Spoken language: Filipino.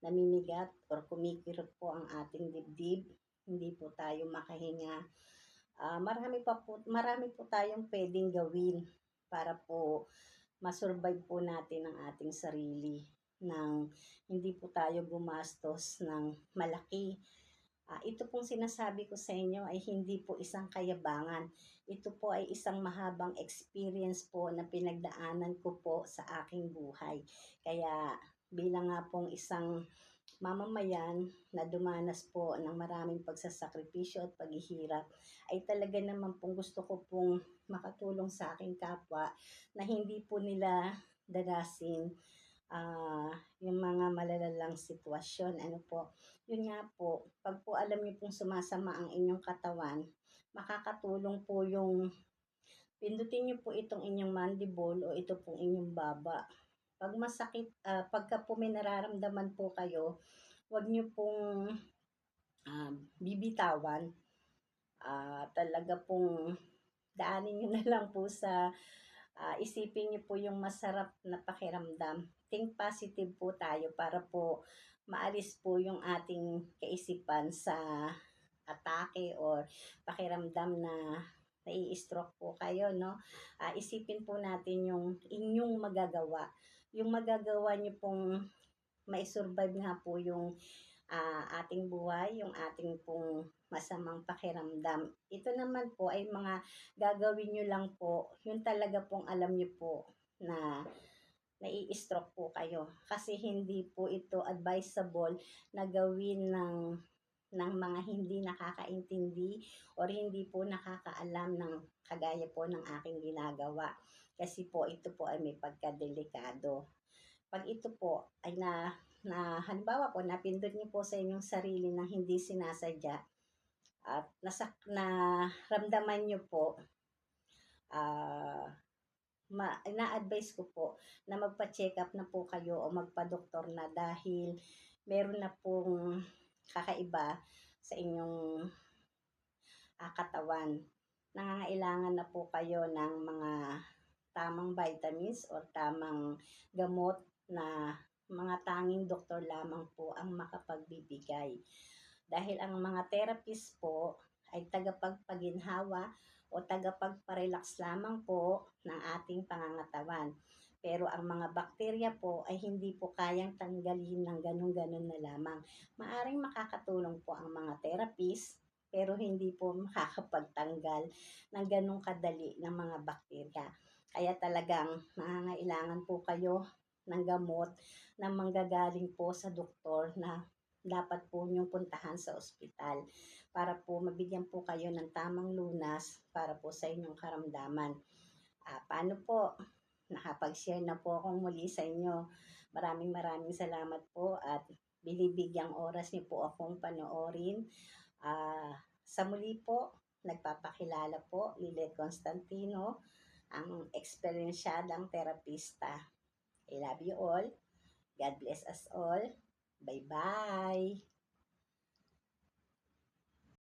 namimigat or kumikirot po ang ating dibdib, hindi po tayo makahinga. Marami po tayong pwedeng gawin para po masurvive po natin ang ating sarili nang hindi po tayo gumastos ng malaki. Ito pong sinasabi ko sa inyo ay hindi po isang kayabangan. Ito po ay isang mahabang experience po na pinagdaanan ko po sa aking buhay. Kaya bilang nga pong isang mamamayan na dumanas po ng maraming pagsasakripisyo at paghihirap, ay talaga naman pong gusto ko pong makatulong sa aking kapwa na hindi po nila danasin yung mga malalalang sitwasyon. Ano po, yun nga po, pag po alam niyo pong sumasama ang inyong katawan, makakatulong po yung pindutin niyo po itong inyong mandible o ito pong inyong baba. Pag masakit, pagka po may nararamdaman po kayo, huwag niyo pong bibitawan. Talaga pong daanin niyo na lang po sa isipin niyo po yung masarap na pakiramdam. Think positive po tayo para po maalis po yung ating kaisipan sa atake or pakiramdam na nai-stroke po kayo, no? Isipin po natin yung inyong magagawa. Yung magagawa niyo pong mai-survive nga po yung ating buhay, yung ating pong masamang pakiramdam. Ito naman po ay mga gagawin nyo lang po, yun talaga pong alam nyo po na nai-stroke po kayo. Kasi hindi po ito advisable na gawin ng mga hindi nakakaintindi or hindi po nakakaalam ng kagaya po ng aking ginagawa. Kasi po ito po ay may pagkadelikado. Pag ito po ay na halimbawa po napindot niyo po sa inyong sarili ng hindi sinasadya at naramdaman niyo po, ina-advise ko po na magpa-check up na po kayo o magpa-doktor na dahil meron na pong kakaiba sa inyong katawan. Nangangailangan na po kayo ng mga tamang vitamins o tamang gamot na mga tanging doktor lamang po ang makapagbibigay. Dahil ang mga therapist po ay tagapagpaginhawa o tagapagparelax lamang po ng ating pangangatawan. Pero ang mga bakterya po ay hindi po kayang tanggalin ng ganun-ganun na lamang. Maaring makakatulong po ang mga therapist pero hindi po makakapagtanggal ng ganun kadali ng mga bakterya. Kaya talagang nangangailangan po kayo ng gamot na manggagaling po sa doktor na dapat po niyong puntahan sa ospital para po mabigyan po kayo ng tamang lunas para po sa inyong karamdaman. Paano po? Nakapag-share na po akong muli sa inyo. Maraming salamat po at binibigyang oras niyo po akong panoorin. Sa muli po, nagpapakilala po, Lilet Constantino, ang eksperyensyadang terapista. I love you all. God bless us all. Bye-bye.